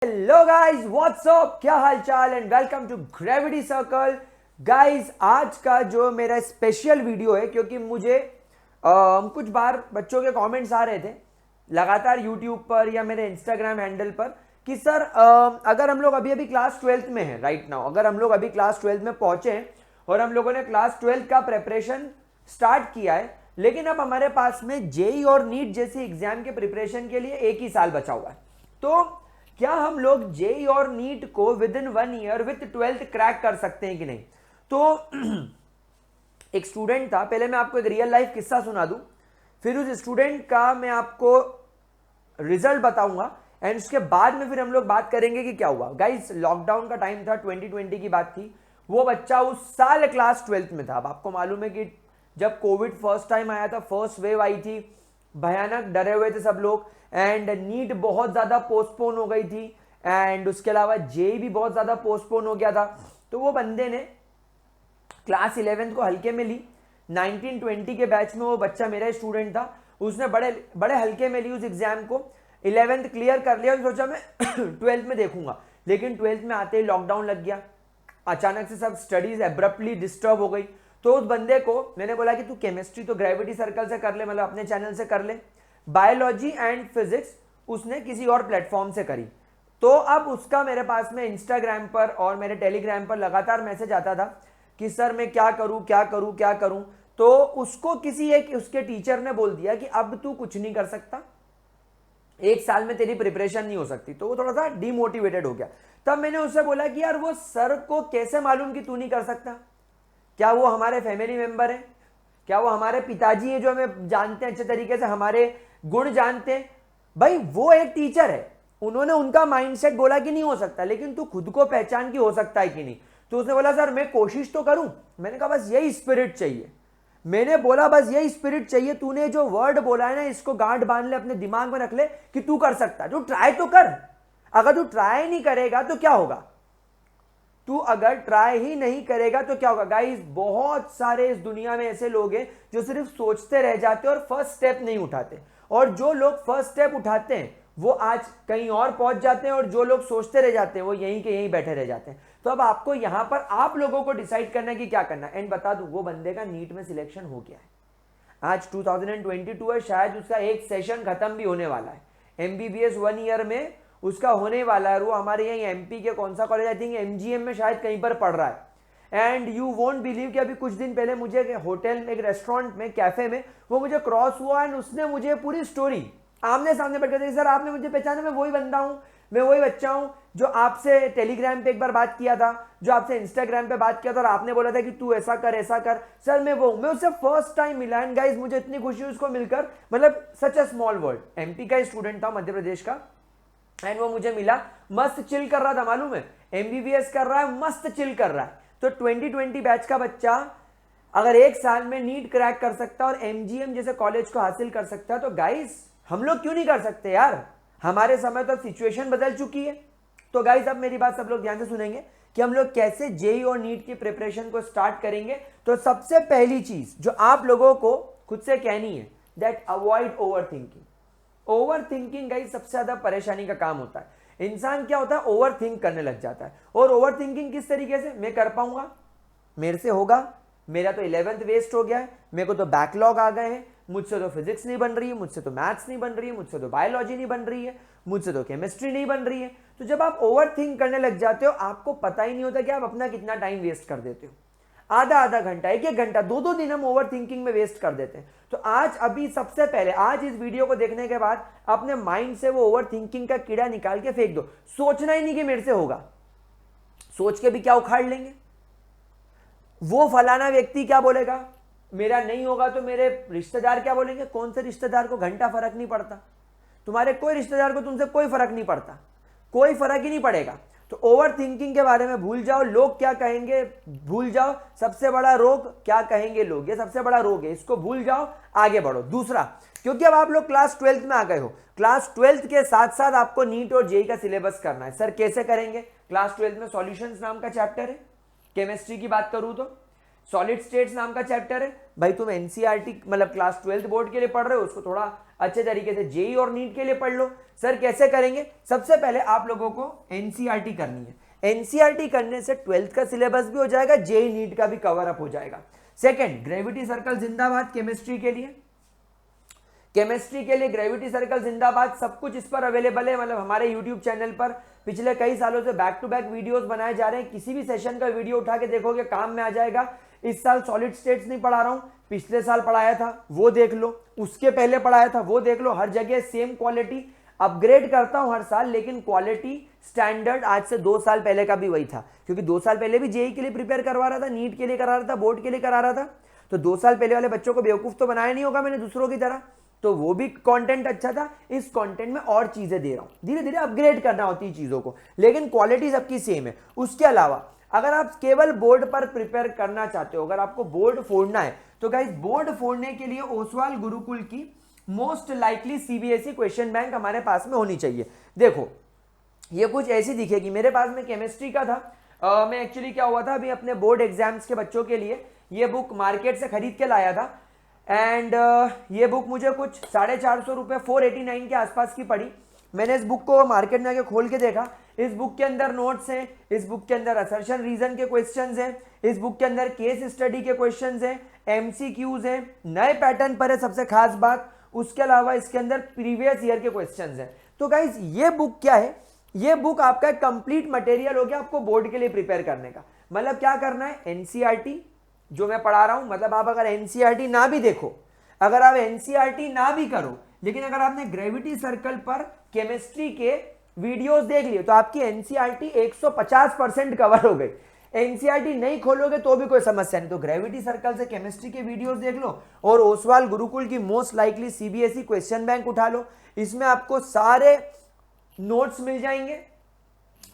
Hello guys, WhatsApp, क्या हाल चाल and welcome to Gravity Circle. Guys, आज का जो मेरा स्पेशल वीडियो है, क्योंकि मुझे कुछ बार बच्चों के कमेंट्स आ रहे थे लगातार यूट्यूब पर या मेरे इंस्टाग्राम हैंडल पर कि सर अगर हम लोग अभी अभी क्लास 12th में हैं राइट नाउ, अगर हम लोग अभी क्लास 12th में पहुंचे हैं और हम लोगों ने क्लास 12th का प्रिपरेशन स्टार्ट किया है, लेकिन अब हमारे पास में जेई और नीट जैसी एग्जाम के प्रिपरेशन के लिए एक ही साल बचा हुआ है, तो क्या हम लोग जेई और नीट को with in 1 year with 12th crack कर सकते हैं कि नहीं। तो एक स्टूडेंट था, पहले मैं आपको एक रियल लाइफ किस्सा सुना दूं, फिर उस स्टूडेंट का मैं आपको रिजल्ट बताऊंगा एंड उसके बाद में फिर हम लोग बात करेंगे कि क्या हुआ। गाइस, लॉकडाउन का टाइम था, 2020 की बात थी। वो बच्चा उस साल क्लास 12th में था। अब आपको मालूम है कि जब कोविड फर्स्ट टाइम आया था, फर्स्ट वेव आई थी, भयानक डरे हुए थे सब लोग एंड नीट बहुत ज्यादा पोस्टपोन हो गई थी एंड उसके अलावा जेई भी बहुत ज्यादा पोस्टपोन हो गया था। तो वो बंदे ने क्लास 11th को हल्के में ली। 1920 के बैच में वो बच्चा मेरा स्टूडेंट था, उसने बड़े बड़े हल्के में ली उस एग्जाम को। 11th क्लियर कर लिया और सोचा मैं 12th में देखूंगा, लेकिन 12th में आते ही लॉकडाउन लग गया। अचानक से सब स्टडीज एब्रप्टली डिस्टर्ब हो गई। तो उस बंदे को मैंने बोला कि तू केमिस्ट्री तो ग्रेविटी सर्कल से कर ले, मतलब अपने चैनल से कर ले, बायोलॉजी एंड फिजिक्स उसने किसी और प्लेटफॉर्म से करी। तो अब उसका मेरे पास में इंस्टाग्राम पर और मेरे टेलीग्राम पर लगातार मैसेज आता था कि सर मैं क्या करूं क्या करूं क्या करूं। तो उसको किसी एक उसके टीचर ने बोल दिया कि अब तू कुछ नहीं कर सकता, एक साल में तेरी प्रिपरेशन नहीं हो सकती। तो वो थोड़ा सा डिमोटिवेटेड हो गया। तब मैंने उससे बोला कि यार वो सर को कैसे मालूम कि तू नहीं कर सकता? क्या वो हमारे फैमिली मेंबर है? क्या वो हमारे पिताजी हैं जो हमें जानते हैं अच्छे तरीके से, हमारे गुण जानते हैं? भाई वो एक टीचर है, उन्होंने उनका माइंडसेट बोला कि नहीं हो सकता, लेकिन तू खुद को पहचान की हो सकता है कि नहीं। तो उसने बोला सर मैं कोशिश तो करूं। मैंने कहा बस यही स्पिरिट चाहिए। मैंने बोला बस यही स्पिरिट चाहिए, तूने जो वर्ड बोला है ना, इसको गांठ बांध ले, अपने दिमाग में रख ले कि तू कर सकता है। तू ट्राई तो कर। अगर तू ट्राई नहीं करेगा तो क्या होगा? तू अगर ट्राई ही नहीं करेगा तो क्या होगा? गाइस, बहुत सारे इस दुनिया में ऐसे लोग हैं जो सिर्फ सोचते रह जाते हैं और फर्स्ट स्टेप नहीं उठाते, और जो लोग फर्स्ट स्टेप उठाते हैं वो आज कहीं और पहुंच जाते हैं, और जो लोग सोचते रह जाते हैं वो यहीं के यहीं बैठे रह जाते हैं। तो अब आपको यहां पर आप लोगों को डिसाइड करना है कि क्या करना है। एंड बता दूं, वो बंदे का नीट में सिलेक्शन हो गया है। आज 2022 है, शायद उसका एक सेशन खत्म भी होने वाला है। एमबीबीएस 1 ईयर में उसका होने वाला है। वो हमारे यहीं एमपी के कौन सा कॉलेज, आई थिंक एमजीएम में शायद कहीं पर पढ़ रहा है। एंड यू वोंट बिलीव कि अभी कुछ दिन पहले मुझे होटल में, एक रेस्टोरेंट में, कैफे में वो मुझे क्रॉस हुआ एंड उसने मुझे पूरी स्टोरी आमने सामने बैठ कर, सर आपने मुझे पहचाना, मैं वही बंदा हूं, मैं वही बच्चा हूं जो आपसे टेलीग्राम पे एक बार बात किया था, जो आपसे इंस्टाग्राम पे बात किया था और आपने बोला था कि तू ऐसा कर ऐसा कर। सर मैं वो, मैं उससे फर्स्ट टाइम मिला एंड गाइस मुझे इतनी खुशी हुई उसको मिलकर, मतलब सच अ स्मॉल वर्ल्ड। एमपी का स्टूडेंट था, मध्य प्रदेश का, एंड वो मुझे मिला, मस्त चिल कर रहा था, मालूम है एमबीबीएस कर रहा है, मस्त चिल कर रहा है। तो 2020 बैच का बच्चा अगर एक साल में नीट क्रैक कर सकता है और एमजीएम जैसे कॉलेज को हासिल कर सकता है, तो गाइस हम लोग क्यों नहीं कर सकते यार? हमारे समय तो सिचुएशन बदल चुकी है। तो गाइस अब मेरी बात सब लोग ध्यान से सुनेंगे कि हम लोग कैसे जेई और नीट की प्रिपरेशन को स्टार्ट करेंगे। तो सबसे पहली चीज जो आप लोगों को खुद से कहनी है, that avoid over thinking. Over thinking guys सबसे ज्यादा परेशानी का काम होता है। इंसान क्या होता है, ओवर थिंक करने लग जाता है। और ओवर थिंकिंग किस तरीके से? मैं कर पाऊंगा, मेरे से होगा, मेरा तो 11th वेस्ट हो गया है, मेरे को तो बैकलॉग आ गए हैं, मुझसे तो फिजिक्स नहीं बन रही है, मुझसे तो मैथ्स नहीं बन रही है, मुझसे तो बायोलॉजी नहीं बन रही है, मुझसे तो केमिस्ट्री नहीं बन रही है। तो जब आप ओवर थिंक करने लग जाते हो, आपको पता ही नहीं होता कि आप अपना कितना टाइम वेस्ट कर देते हो। आधा आधा घंटा, एक एक घंटा, दो दो दिन हम ओवर थिंकिंग में वेस्ट कर देते हैं। तो आज अभी सबसे पहले, आज इस वीडियो को देखने के बाद अपने माइंड से वो ओवर थिंकिंग का कीड़ा निकाल के फेंक दो। सोचना ही नहीं कि मेरे से होगा, सोच के भी क्या उखाड़ लेंगे? वो फलाना व्यक्ति क्या बोलेगा, मेरा नहीं होगा तो मेरे रिश्तेदार क्या बोलेंगे। कौन से रिश्तेदार को घंटा फर्क नहीं पड़ता, तुम्हारे कोई रिश्तेदार को तुमसे कोई फर्क नहीं पड़ता, कोई फर्क ही नहीं पड़ेगा। तो ओवर थिंकिंग के बारे में भूल जाओ, लोग क्या कहेंगे भूल जाओ, सबसे बड़ा रोग क्या कहेंगे लोग, ये सबसे बड़ा रोग है, इसको भूल जाओ, आगे बढ़ो। दूसरा, क्योंकि अब आप लोग क्लास 12th में आ गए हो, क्लास 12th के साथ साथ आपको नीट और जेई का सिलेबस करना है। सर कैसे करेंगे? क्लास 12th में सॉल्यूशंस नाम का चैप्टर है, केमिस्ट्री की बात करूं तो सॉलिड स्टेट्स नाम का चैप्टर है। भाई तुम एनसीईआरटी मतलब क्लास 12th बोर्ड के लिए पढ़ रहे हो, उसको थोड़ा अच्छे तरीके से जेई और नीट के लिए पढ़ लो। सर कैसे करेंगे? सबसे पहले आप लोगों को एनसीईआरटी करनी है। एनसीईआरटी करने से 12th का सिलेबस भी हो जाएगा, जेई नीट का भी कवर अप हो जाएगा। सेकंड, ग्रेविटी सर्कल जिंदाबाद केमिस्ट्री के लिए। केमिस्ट्री के लिए ग्रेविटी सर्कल जिंदाबाद, सब कुछ इस पर अवेलेबल है। मतलब हमारे यूट्यूब चैनल पर पिछले कई सालों से बैक टू बैक वीडियोस बनाए जा रहे हैं। किसी भी सेशन का वीडियो उठा के देखोगे काम में आ जाएगा। इस साल सॉलिड स्टेट्स नहीं पढ़ा रहा हूं, पिछले साल पढ़ाया था वो देख लो, उसके पहले पढ़ाया था वो देख लो। हर जगह सेम क्वालिटी, अपग्रेड करता हूं हर साल, लेकिन क्वालिटी स्टैंडर्ड आज से 2 साल पहले का भी वही था, क्योंकि 2 साल पहले भी जेई के लिए प्रिपेयर करवा रहा था, नीट के लिए करा रहा था, बोर्ड के लिए करा रहा था। तो 2 साल पहले वाले बच्चों को बेवकूफ तो बनाया नहीं होगा मैंने दूसरों की तरह, तो वो भी कंटेंट अच्छा था। इस कंटेंट में और चीजें दे रहा हूं, धीरे धीरे अपग्रेड करना होती है चीजों को, लेकिन क्वालिटी सबकी सेम है। उसके अलावा अगर आप केवल बोर्ड पर प्रिपेयर करना चाहते हो, अगर आपको बोर्ड फोड़ना है, तो गाइस बोर्ड फोड़ने के लिए ओसवाल गुरुकुल की most likely CBSE question bank हमारे पास में होनी चाहिए। देखो ये कुछ ऐसी दिखेगी, मेरे पास में केमिस्ट्री का था। मैं एक्चुअली क्या हुआ था, अभी अपने बोर्ड एग्जाम्स के बच्चों के लिए ये बुक मार्केट से खरीद के लाया था, एंड ये बुक मुझे कुछ 450 रुपये 489 के आसपास की पड़ी। मैंने इस बुक को मार्केट में आके खोल के देखा, इस बुक के अंदर नोट्स हैं, इस बुक के अंदर असर्शन रीजन के क्वेश्चंस हैं, इस बुक के अंदर केस स्टडी के क्वेश्चंस हैं, एमसीक्यूज हैं, नए पैटर्न पर है सबसे खास बात। उसके अलावा इसके अंदर प्रीवियस ईयर के क्वेश्चंस हैं। तो गाइस ये बुक क्या है, ये बुक आपका कंप्लीट मटेरियल हो गया आपको बोर्ड के लिए प्रिपेयर करने का। मतलब क्या करना है, एनसीईआरटी जो मैं पढ़ा रहा हूं, मतलब आप अगर एनसीईआरटी ना भी देखो, अगर आप एनसीईआरटी ना भी करो, लेकिन अगर आपने ग्रेविटी सर्कल पर केमिस्ट्री के वीडियोस देख लिए, तो आपकी एनसीईआरटी 150% कवर हो गई। एनसीईआरटी नहीं खोलोगे तो भी कोई समस्या नहीं, तो ग्रेविटी सर्कल से केमिस्ट्री के वीडियोस देख लो और ओसवाल गुरुकुल की most likely CBSE question bank उठा लो। इसमें आपको सारे नोट्स मिल जाएंगे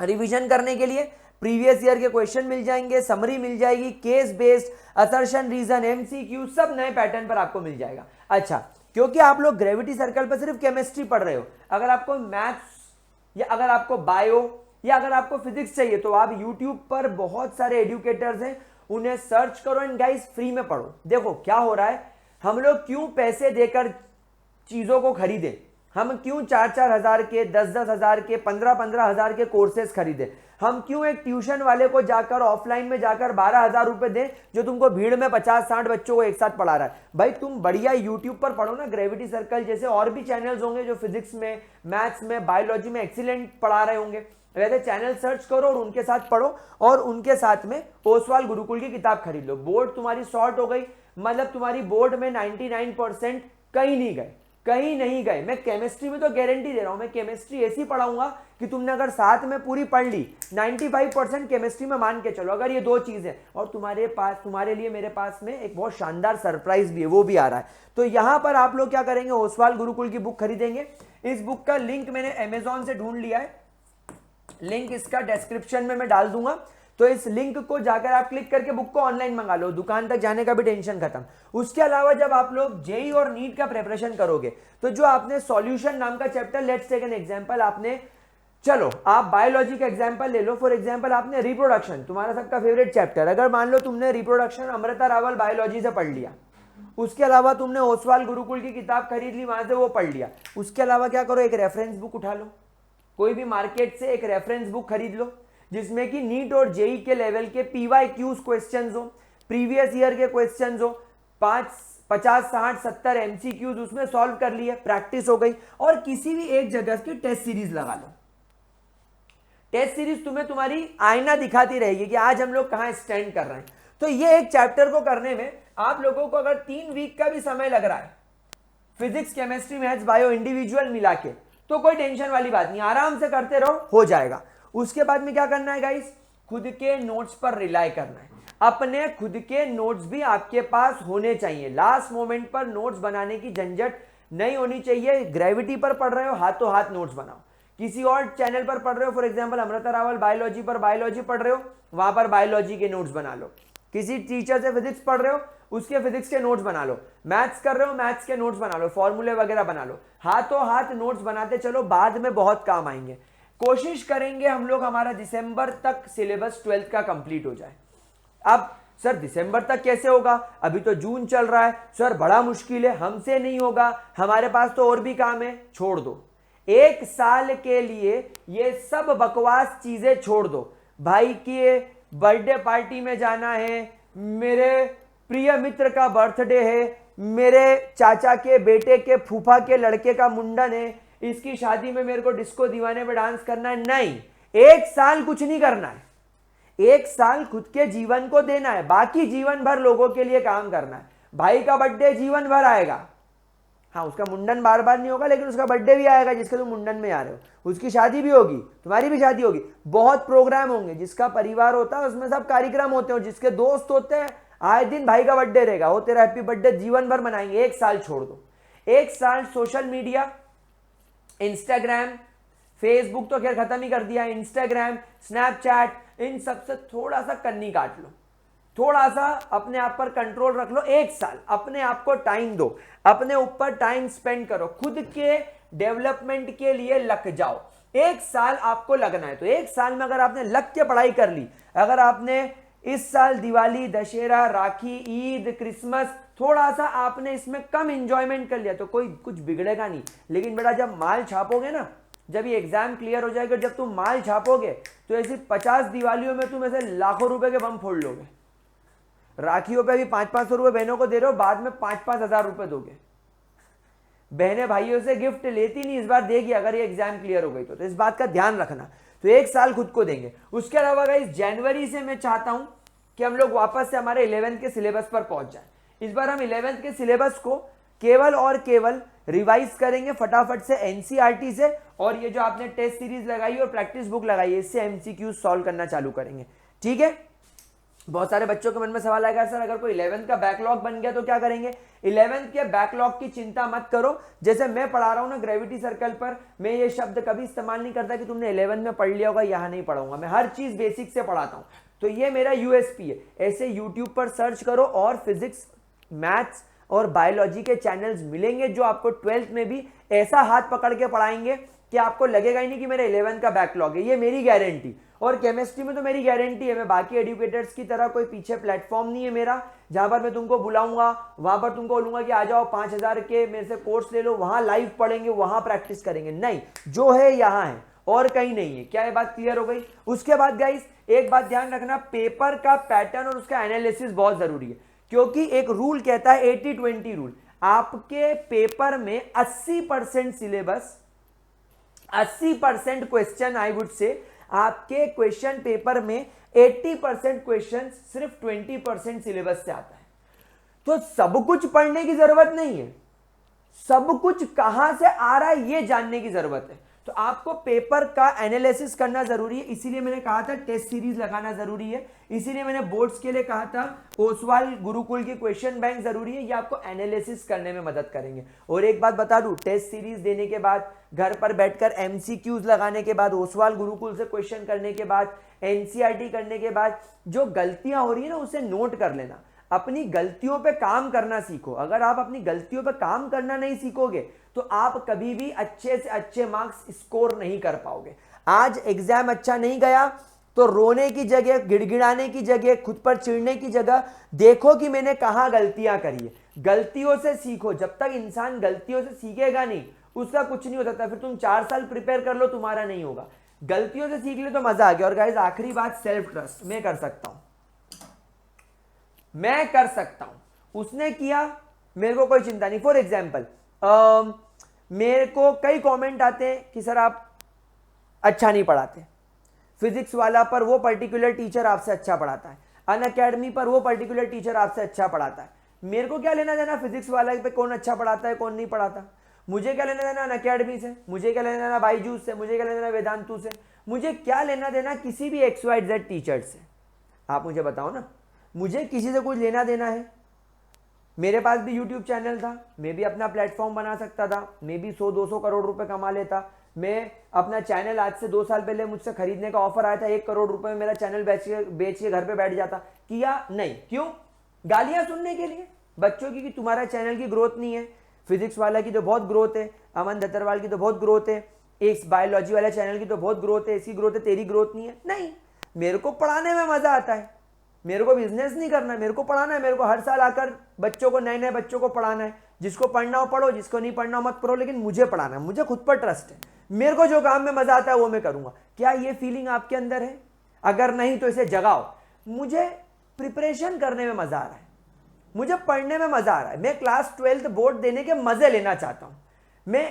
रिवीजन करने के लिए, प्रीवियस ईयर के क्वेश्चन मिल जाएंगे, समरी मिल जाएगी, case based, assertion reason, MCQ, सब नए पैटर्न पर आपको मिल जाएगा। अच्छा, क्योंकि आप लोग ग्रेविटी सर्कल पर सिर्फ केमिस्ट्री पढ़ रहे हो, अगर आपको मैथ्स या अगर आपको बायो या अगर आपको फिजिक्स चाहिए, तो आप यूट्यूब पर बहुत सारे एजुकेटर्स हैं, उन्हें सर्च करो एंड गाइस फ्री में पढ़ो। देखो क्या हो रहा है, हम लोग क्यों पैसे देकर चीजों को खरीदें, हम क्यों 4-4 हजार के, 10-10 हजार के, 15-15 हजार के कोर्सेज खरीदें, हम क्यों एक ट्यूशन वाले को जाकर ऑफलाइन में जाकर 12,000 रुपए दें, जो तुमको भीड़ में 50-60 बच्चों को एक साथ पढ़ा रहा है। भाई तुम बढ़िया यूट्यूब पर पढ़ो ना, ग्रेविटी सर्कल जैसे और भी चैनल्स होंगे जो फिजिक्स में, मैथ्स में, बायोलॉजी में एक्सीलेंट पढ़ा रहे होंगे, वैसे चैनल सर्च करो और उनके साथ पढ़ो, और उनके साथ में ओसवाल गुरुकुल की किताब खरीद लो। बोर्ड तुम्हारी शॉर्ट हो गई, मतलब तुम्हारी बोर्ड में 99% कहीं नहीं गए, कहीं नहीं गए। मैं केमिस्ट्री में तो गारंटी दे रहा हूं, मैं केमिस्ट्री ऐसी पढ़ाऊंगा कि तुमने अगर साथ में पूरी पढ़ ली, 95% केमिस्ट्री में मान के चलो, अगर ये 2 चीजें, और तुम्हारे लिए मेरे पास में एक बहुत शानदार सरप्राइज भी है, वो भी आ रहा है। तो यहां पर आप लोग क्या करेंगे, ओसवाल गुरुकुल की बुक खरीदेंगे। इस बुक का लिंक मैंने अमेजॉन से ढूंढ लिया है, लिंक इसका डिस्क्रिप्शन में मैं डाल दूंगा, तो इस लिंक को जाकर आप क्लिक करके बुक को ऑनलाइन मंगा लो, दुकान तक जाने का भी टेंशन खत्म। उसके अलावा जब आप लोग जेई और नीट का प्रिपरेशन करोगे, तो जो आपने सॉल्यूशन नाम का chapter, let's take an example, आपने, चलो आप बायोलॉजी का एग्जांपल ले लो, फॉर एग्जांपल आपने रिप्रोडक्शन, तुम्हारा सबका फेवरेट चैप्टर, अगर मान लो तुमने रिप्रोडक्शन अमृता रावल बायोलॉजी से पढ़ लिया, उसके अलावा तुमने ओसवाल गुरुकुल की किताब खरीद ली, वहां से वो पढ़ लिया, उसके अलावा क्या करो, एक रेफरेंस बुक उठा लो, कोई भी मार्केट से एक रेफरेंस बुक खरीद लो, जिसमें कि नीट और जेई के लेवल के पीवाईक्यूज क्वेश्चंस हो, प्रीवियस ईयर के क्वेश्चंस हो, 50, 60, 70 एमसीक्यूज उसमें सॉल्व कर लिए, प्रैक्टिस हो गई। और किसी भी एक जगह की टेस्ट सीरीज लगा लो, टेस्ट सीरीज तुम्हें तुम्हारी आईना दिखाती रहेगी कि आज हम लोग कहां स्टैंड कर रहे हैं। तो ये एक चैप्टर को करने में आप लोगों को अगर 3 वीक का भी समय लग रहा है, physics, chemistry, maths, bio individual मिला के, तो कोई टेंशन वाली बात नहीं, आराम से करते रहो, हो जाएगा। उसके बाद में क्या करना है गाइस, खुद के नोट्स पर रिलाई करना है, अपने खुद के नोट्स भी आपके पास होने चाहिए। लास्ट मोमेंट पर नोट्स बनाने की झंझट नहीं होनी चाहिए। ग्रेविटी पर पढ़ रहे हो, हाथों हाथ नोट्स बनाओ। किसी और चैनल पर पढ़ रहे हो, for example Amrita Rawal biology पर बायोलॉजी पढ़ रहे हो, वहां पर बायोलॉजी के नोट्स बना लो। किसी टीचर से फिजिक्स पढ़ रहे हो, उसके फिजिक्स के नोट्स बना लो। मैथ्स कर रहे हो, मैथ्स के नोट्स बना लो, फॉर्मूले वगैरह बना लो। हाथों हाथ नोट्स बनाते चलो, बाद में बहुत काम आएंगे। कोशिश करेंगे हम लोग हमारा दिसंबर तक सिलेबस 12th का कंप्लीट हो जाए। अब सर दिसंबर तक कैसे होगा, अभी तो जून चल रहा है। सर बड़ा मुश्किल है, हमसे नहीं होगा, हमारे पास तो और भी काम है। छोड़ दो, 1 साल के लिए ये सब बकवास चीजें छोड़ दो। भाई की बर्थडे पार्टी में जाना है, मेरे प्रिय मित्र का बर्थडे है, मेरे चाचा के बेटे के फूफा के लड़के का मुंडन है, इसकी शादी में मेरे को डिस्को दीवाने पे डांस करना है। नहीं, 1 साल कुछ नहीं करना है। 1 साल खुद के जीवन को देना है, बाकी जीवन भर लोगों के लिए काम करना है। भाई का बर्थडे जीवन भर आएगा, हाँ उसका मुंडन बार बार नहीं होगा, लेकिन उसका बर्थडे भी आएगा जिसके तुम मुंडन में आ रहे हो, उसकी शादी भी होगी, तुम्हारी भी शादी होगी, बहुत प्रोग्राम होंगे। जिसका परिवार होता है उसमें सब कार्यक्रम होते हैं, जिसके दोस्त होते हैं आए दिन भाई का बर्थडे रहेगा, हो तेरा हैप्पी बर्थडे, जीवन भर मनाएंगे। 1 साल छोड़ दो। 1 साल सोशल मीडिया, इंस्टाग्राम, फेसबुक तो खैर खत्म ही कर दिया, इंस्टाग्राम, स्नैपचैट, इन सब से थोड़ा सा कन्नी काट लो, थोड़ा सा अपने आप पर कंट्रोल रख लो। 1 साल अपने आप को टाइम दो, अपने ऊपर टाइम स्पेंड करो, खुद के डेवलपमेंट के लिए लग जाओ। 1 साल आपको लगना है, तो 1 साल में अगर आपने लग के पढ़ाई कर ली, अगर आपने इस साल दिवाली, दशहरा, राखी, ईद, क्रिसमस थोड़ा सा आपने इसमें कम इंजॉयमेंट कर लिया तो कोई कुछ बिगड़ेगा नहीं। लेकिन बेटा जब माल छापोगे ना, जब ये एग्जाम क्लियर हो जाएगा, जब तुम माल छापोगे तो ऐसी 50 दिवालियों में तुम ऐसे लाखों रुपए के बम फोड़ लोगे। राखियों पे भी 500-500 रुपए बहनों को दे रहे हो, बाद में 5-5 हजार रुपए दोगे। बहनें भाइयों से गिफ्ट लेती नहीं, इस बार देगी अगर ये एग्जाम क्लियर हो गई तो इस बात का ध्यान रखना। तो 1 साल खुद को देंगे। उसके अलावा गाइस जनवरी से मैं चाहता हूं कि हम लोग वापस से हमारे 11th के सिलेबस पर पहुंच जाए। इस बार हम 11th के सिलेबस को केवल और केवल रिवाइज करेंगे फटाफट से एनसीईआरटी से, और ये जो आपने टेस्ट सीरीज लगाई और प्रैक्टिस बुक लगाई है इससे एमसीक्यू सॉल्व करना चालू करेंगे। ठीक है, बहुत सारे बच्चों के मन में सवाल आएगा सर अगर कोई 11th का बैकलॉग बन गया तो क्या करेंगे। 11th के बैकलॉग की चिंता मत करो। जैसे मैं पढ़ा रहा हूं ना ग्रेविटी सर्कल पर, मैं ये शब्द कभी इस्तेमाल नहीं करता कि तुमने 11th में पढ़ लिया होगा, यहां नहीं पढ़ाऊंगा, मैं हर चीज बेसिक से पढ़ाता हूं। तो ये मेरा यूएसपी है। ऐसे यूट्यूब पर सर्च करो और फिजिक्स, मैथ्स और बायोलॉजी के चैनल्स मिलेंगे जो आपको 12th में भी ऐसा हाथ पकड़ के पढ़ाएंगे कि आपको लगेगा ही नहीं कि मेरा 11th का बैकलॉग है, ये मेरी गारंटी। और केमिस्ट्री में तो मेरी गारंटी है, मैं बाकी एजुकेटर्स की तरह कोई पीछे प्लेटफॉर्म नहीं है मेरा जहां पर मैं तुमको बुलाऊंगा, वहां पर तुमको बोलूंगा कि आ जाओ 5000 के मेरे से कोर्स ले लो, वहां लाइव पढ़ेंगे, वहां प्रैक्टिस करेंगे। नहीं, जो है यहां है और कहीं नहीं है। क्या ये बात क्लियर हो गई। उसके बाद गाइस एक बात ध्यान रखना, पेपर का पैटर्न और उसका एनालिसिस बहुत जरूरी है, क्योंकि एक रूल कहता है 80-20 रूल। आपके पेपर में 80% syllabus, 80% question, I would say आपके क्वेश्चन पेपर में 80% क्वेश्चन सिर्फ 20% सिलेबस से आता है। तो सब कुछ पढ़ने की जरूरत नहीं है, सब कुछ कहां से आ रहा है ये जानने की जरूरत है। तो आपको पेपर का एनालिसिस करना जरूरी है, इसीलिए मैंने कहा था टेस्ट सीरीज लगाना जरूरी है, इसीलिए मैंने बोर्ड्स के लिए कहा था ओसवाल गुरुकुल की क्वेश्चन बैंक जरूरी है, ये आपको एनालिसिस करने में मदद करेंगे। और एक बात बता दूं, टेस्ट सीरीज देने के बाद, घर पर बैठकर एमसीक्यूज लगाने के बाद, ओसवाल गुरुकुल से क्वेश्चन करने के बाद, एनसीईआरटी करने के बाद जो गलतियां हो रही है ना उसे नोट कर लेना, अपनी गलतियों पे काम करना सीखो। अगर आप अपनी गलतियों पे काम करना नहीं सीखोगे तो आप कभी भी अच्छे से अच्छे मार्क्स स्कोर नहीं कर पाओगे। आज एग्जाम अच्छा नहीं गया तो रोने की जगह, गिड़गिड़ाने की जगह, खुद पर चिढ़ने की जगह देखो कि मैंने कहां गलतियां करी है, गलतियों से सीखो। जब तक इंसान गलतियों से सीखेगा नहीं उसका कुछ नहीं हो सकता। फिर तुम 4 साल प्रिपेयर कर लो, तुम्हारा नहीं होगा। गलतियों से सीख ले तो मजा आ गया। और गाइस आखिरी बात, सेल्फ ट्रस्ट। मैं कर सकता हूं, मैं कर सकता हूं, उसने किया, मेरे को कोई चिंता नहीं। फॉर एग्जाम्पल मेरे को कई कमेंट आते हैं कि सर आप अच्छा नहीं पढ़ाते, फिजिक्स वाला पर वो पर्टिकुलर टीचर आपसे अच्छा पढ़ाता है, अनअकैडमी पर वो पर्टिकुलर टीचर आपसे अच्छा पढ़ाता है। मेरे को क्या लेना देना फिजिक्स वाला पे कौन अच्छा पढ़ाता है कौन नहीं पढ़ाता, मुझे क्या लेना देना अनअकैडमी से, मुझे क्या लेना देना बाईजूस से, मुझे क्या लेना देना वेदांतु से, मुझे क्या लेना देना किसी भी XYZ टीचर से। आप मुझे बताओ ना, मुझे किसी से कुछ लेना देना है। मेरे पास भी यूट्यूब चैनल था, मैं भी अपना प्लेटफॉर्म बना सकता था, मैं भी 100-200 करोड़ रुपए कमा लेता। मैं अपना चैनल आज से 2 साल पहले मुझसे खरीदने का ऑफर आया था, 1 करोड़ रुपए में मेरा चैनल बेच के घर पे बैठ जाता। किया नहीं, क्यों? गालियां सुनने के लिए बच्चों की कि तुम्हारा चैनल की ग्रोथ नहीं है। फिजिक्स वाला की तो बहुत ग्रोथ है, अमन दत्तरवाल की तो बहुत ग्रोथ है, एक बायोलॉजी वाले चैनल की तो बहुत ग्रोथ है, इसकी ग्रोथ है, तेरी ग्रोथ नहीं है। नहीं, मेरे को पढ़ाने में मजा आता है, मेरे को बिजनेस नहीं करना है, मेरे को पढ़ाना है, मेरे को हर साल आकर बच्चों को, नए नए बच्चों को पढ़ाना है। जिसको पढ़ना हो पढ़ो, जिसको नहीं पढ़ना हो मत पढ़ो, लेकिन मुझे पढ़ाना है, मुझे खुद पर ट्रस्ट है, मेरे को जो काम में मजा आता है वो मैं करूंगा। क्या ये फीलिंग आपके अंदर है? अगर नहीं तो इसे जगाओ। मुझे प्रिपरेशन करने में मजा आ रहा है, मुझे पढ़ने में मजा आ रहा है, मैं क्लास 12th बोर्ड देने के मजे लेना चाहता हूं। मैं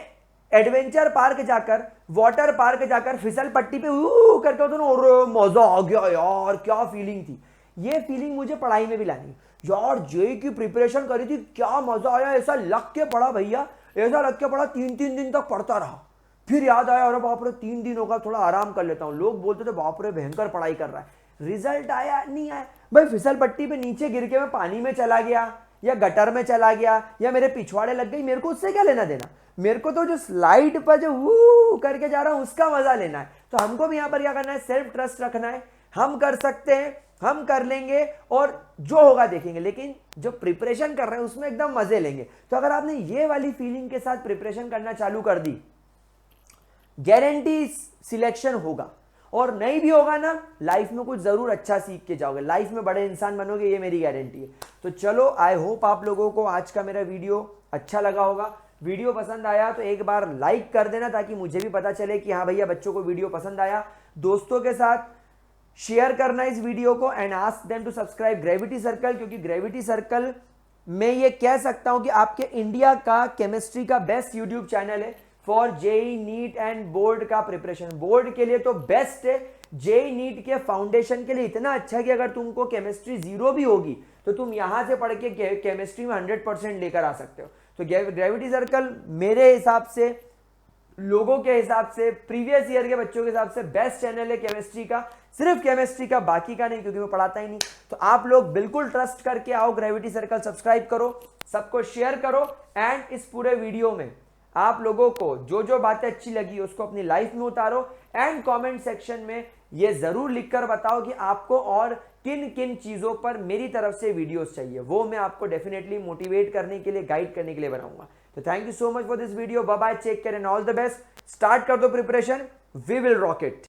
एडवेंचर पार्क जाकर, वाटर पार्क जाकर फिसल पट्टी पे करके होता ना, और मजा आ गया यार, क्या फीलिंग थी। ये फीलिंग मुझे पढ़ाई में भी लानी है। यार जेई की प्रिपरेशन करी थी, क्या मजा आया, ऐसा लग के पढ़ा भैया, ऐसा लग के पढ़ा, 3-3 दिन तक पढ़ता रहा। फिर याद आया, अरे बाप रे 3 दिन होगा, थोड़ा आराम कर लेता हूं। लोग बोलते थे बाप रे भयंकर पढ़ाई कर रहा है। रिजल्ट आया नहीं आया भाई, फिसल पट्टी पे नीचे गिर के मैं पानी में चला गया, या गटर में चला गया, या मेरे पिछवाड़े लग गई, मेरे को उससे क्या लेना देना। मेरे को तो जो स्लाइड पर जो वो करके जा रहा हूं उसका मजा लेना है। तो हमको भी यहां पर क्या करना है, सेल्फ ट्रस्ट रखना है, हम कर सकते हैं, हम कर लेंगे, और जो होगा देखेंगे। लेकिन जो प्रिपरेशन कर रहे हैं उसमें एकदम मजे लेंगे। तो अगर आपने ये वाली फीलिंग के साथ प्रिपरेशन करना चालू कर दी, गारंटी सिलेक्शन होगा। और नहीं भी होगा ना, लाइफ में कुछ जरूर अच्छा सीख के जाओगे, लाइफ में बड़े इंसान बनोगे, ये मेरी गारंटी है। तो चलो, आई होप आप लोगों को आज का मेरा वीडियो अच्छा लगा होगा। वीडियो पसंद आया तो एक बार लाइक कर देना, ताकि मुझे भी पता चले कि हाँ भैया बच्चों को वीडियो पसंद आया। दोस्तों के साथ शेयर करना इस वीडियो को, and ask them to subscribe Gravity Circle, क्योंकि ग्रेविटी सर्कल मैं ये कह सकता हूं कि आपके इंडिया का केमिस्ट्री का बेस्ट यूट्यूब चैनल है for JEE NEET and board का प्रिपरेशन। बोर्ड के लिए तो बेस्ट है, जेई नीट के फाउंडेशन के लिए इतना अच्छा कि अगर तुमको केमिस्ट्री 0 भी होगी तो तुम यहां से पढ़ के केमिस्ट्री में 100% लेकर आ सकते हो। तो ग्रेविटी सर्कल मेरे हिसाब से, लोगों के हिसाब से, प्रीवियस ईयर के बच्चों के हिसाब से बेस्ट चैनल है केमिस्ट्री का, सिर्फ केमिस्ट्री का, बाकी का नहीं, क्योंकि मैं पढ़ाता ही नहीं। तो आप लोग बिल्कुल ट्रस्ट करके आओ, ग्रेविटी सर्कल सब्सक्राइब करो, सबको शेयर करो, एंड इस पूरे वीडियो में आप लोगों को जो जो बातें अच्छी लगी उसको अपनी लाइफ में उतारो, एंड कमेंट सेक्शन में ये जरूर लिखकर बताओ कि आपको और किन किन चीजों पर मेरी तरफ से वीडियोस चाहिए। वो मैं आपको डेफिनेटली मोटिवेट करने के लिए, गाइड करने के लिए बनाऊंगा। तो thank you so much for this video, bye bye, take care and all the best. Start कर दो preparation, we will rock it.